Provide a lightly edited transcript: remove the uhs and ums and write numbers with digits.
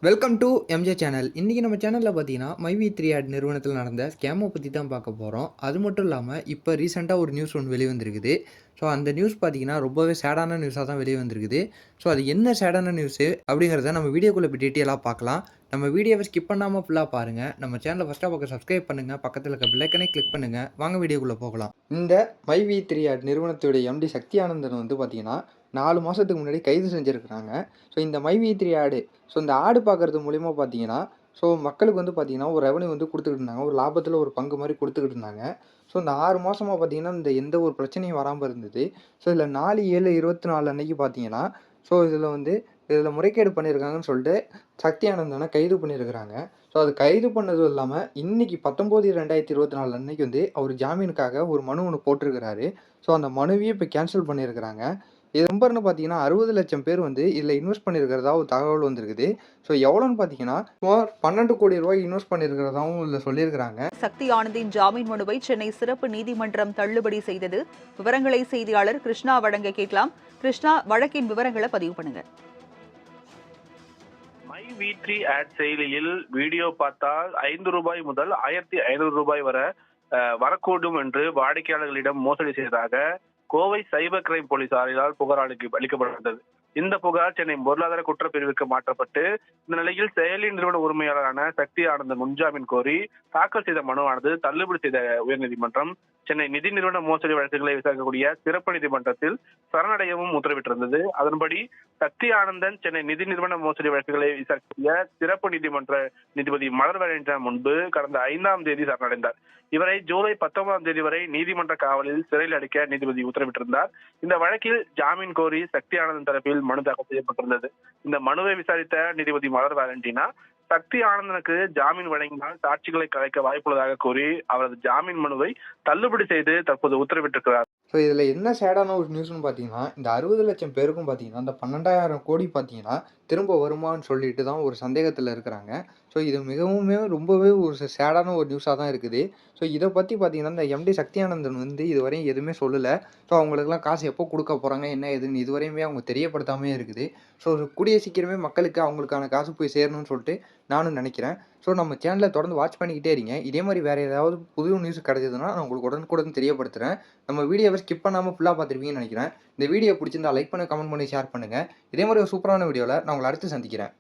Welcome to MJ channel. இன்றைக்கி நம்ம சேனலில் பார்த்தீங்கன்னா மைவி3 ஆட் நிறுவனத்தில் நடந்த ஸ்கேமை பற்றி தான் பார்க்க போகிறோம். அது மட்டும் இல்லாமல் இப்போ ரீசெண்டாக ஒரு நியூஸ் ஒன்று வெளிவந்திருக்குது. ஸோ அந்த நியூஸ் பார்த்தீங்கன்னா ரொம்பவே சேடான நியூஸாக தான் வெளியே வந்திருக்குது. ஸோ அது என்ன சேடான நியூஸு அப்படிங்கிறத நம்ம வீடியோக்குள்ளே இப்போ டீட்டெயிலாக பார்க்கலாம். நம்ம வீடியோவை ஸ்கிப் பண்ணாமல் ஃபுல்லாக பாருங்கள். நம்ம சேனலை ஃபஸ்ட்டாக பக்கம் சப்ஸ்கிரைப் பண்ணுங்கள், பக்கத்தில் இருக்க பெல்லைக்கனே கிளிக் பண்ணுங்கள். வாங்க வீடியோக்குள்ளே போகலாம். இந்த மைவி3 ஆட் நிறுவனத்துடைய எம்டி சக்தி ஆனந்தன் வந்து பார்த்தீங்கன்னா 4 மாதத்துக்கு முன்னாடி கைது செஞ்சுருக்கிறாங்க. ஸோ இந்த மைவி3 ஆடு இந்த ஆடு பார்க்குறது மூலிமா பார்த்தீங்கன்னா, மக்களுக்கு வந்து பார்த்தீங்கன்னா, ஒரு ரெவன்யூ வந்து குடுத்துக்கிட்டு இருந்தாங்க. ஒரு லாபத்தில ஒரு பங்கு மாரி குடுத்துக்கிட்டு இருந்தாங்க. இந்த 6 மாசமா பார்த்தீங்கன்னா, இந்த எந்த ஒரு பிரச்சனையும் வராம இருந்தது. இதில 4/7/24 அன்னைக்கு பார்த்தீங்கன்னா, இதில முறைகேடு பண்ணியிருக்காங்கன்னு சொல்லிட்டு சக்தி ஆனந்தன கைது பண்ணியிருக்கிறாங்க. அது கைது பண்ணதும் இல்லாம, இன்னைக்கு 19/2024 அன்னைக்கு வந்து அவர் ஜாமீனுக்காக ஒரு மனு ஒண்ணு போட்டிருக்கிறாரு. அந்த மனுவையும் இப்ப கேன்சல் பண்ணியிருக்கிறாங்க. இது நம்பர்ன்னு பார்த்தீங்கன்னா, 60,00,000 பேர் வந்து இதில இன்வெஸ்ட் பண்ணியிருக்கிறதா ஒரு தகவல் வந்திருக்குது. எவ்வளோன்னு பார்த்தீங்கன்னா, சுமார் ரூ. 12,00,00,000 இன்வெஸ்ட் பண்ணியிருக்கிறதாவும் இதில சொல்லியிருக்கிறாங்க. சக்தி ஆனந்தின் ஜாமீன் மனுவை சென்னை சிறப்பு நீதிமன்றம் தள்ளுபடி செய்தது. விவரங்களை செய்தியாளர் கிருஷ்ணா வழங்க கேட்கலாம். கிருஷ்ணா, வழக்கின் விவரங்களை பதிவு பண்ணுங்க. மைவி3 ஆட் செயலியில் வீடியோ பார்த்தால் ரூபாய் 5 முதல் ரூபாய் 1,500 வரை வரக்கூடும் என்று வாடிக்கையாளர்களிடம் மோசடி செய்ததாக கோவை சைபர் கிரைம் போலீசாரால் புகார் அளிக்கப்பட்டது. இந்த புகார் சென்னை பொருளாதார குற்றப்பிரிவுக்கு மாற்றப்பட்டு, இந்த நிலையில் செயலி நிறுவன உரிமையாளரான சக்தி ஆனந்தன் முன்ஜாமீன் கோரி தாக்கல் செய்த மனுவானது தள்ளுபடி செய்த உயர்நீதிமன்றம் சென்னை நிதி நிறுவன மோசடி வழக்குகளை விசாரிக்கக்கூடிய சிறப்பு நீதிமன்றத்தில் சரணடையவும் உத்தரவிட்டிருந்தது. அதன்படி சக்தி ஆனந்தன் சென்னை நிதி நிறுவன மோசடி வழக்குகளை விசாரிக்கக்கூடிய சிறப்பு நீதிமன்ற நீதிபதி மலர் வேலன் முன்பு கடந்த 5ஆம் தேதி சரணடைந்தார். இவரை ஜூலை 19ஆம் தேதி வரை நீதிமன்ற காவலில் சிறையில் அடைக்க நீதிபதி உத்தரவிட்டிருந்தார். இந்த வழக்கில் ஜாமீன் கோரி சக்தி ஆனந்தன் தரப்பில் மனு தாக்கல் செய்யப்பட்டிருந்தது. இந்த மனுவை விசாரித்த நீதிபதி மலர் வேலண்டினா சக்தி ஆனந்தனுக்கு ஜாமீன் வழங்கினால் சாட்சிகளை கலைக்க வாய்ப்புள்ளதாக கூறி அவரது ஜாமீன் மனுவை தள்ளுபடி செய்து தற்போது உத்தரவிட்டிருக்கிறார். இதில் என்ன சேடான ஒரு நியூஸ்னு பார்த்தீங்கன்னா, இந்த 60,00,000 பேருக்கும் பார்த்தீங்கன்னா, இந்த 12,000 கோடி பார்த்தீங்கன்னா, திரும்ப வருமான்னு சொல்லிட்டு தான் ஒரு சந்தேகத்தில் இருக்கிறாங்க. இது ரொம்பவே ஒரு சேடான ஒரு நியூஸாக தான் இருக்குது. இதை பற்றி பார்த்தீங்கன்னா, இந்த எம்டி சக்தி ஆனந்தன் வந்து இதுவரையும் எதுவுமே சொல்லல. அவங்களுக்கெல்லாம் காசு எப்போ குடுக்க போறாங்க, என்ன ஏதுன்னு இதுவரையுமே அவங்க தெரியப்படுத்தாமயே இருக்குது. கூடிய சீக்கிரமே மக்களுக்கு அவங்களுக்கான காசு போய் சேரணும்னு சொல்லிட்டு நானும் நினைக்கிறேன். நம்ம சேனலை தொடர்ந்து வாட்ச் பண்ணிக்கிட்டே இருங்க. இதே மாதிரி வேறு ஏதாவது புது நியூஸ் கிடைச்சதுன்னா நான் உங்களுக்கு உடனுக்குடன் தெரியப்படுத்துகிறேன். நம்ம வீடியோவை ஸ்கிப் பண்ணாமல் ஃபுல்லாக பார்த்துருப்பீங்கன்னு நினைக்கிறேன். இந்த வீடியோ பிடிச்சிருந்தா லைக் பண்ணுங்க, கமெண்ட் பண்ணி ஷேர் பண்ணுங்கள். இதே மாதிரி ஒரு சூப்பரான வீடியோவில் நான் உங்களை அடுத்து சந்திக்கிறேன்.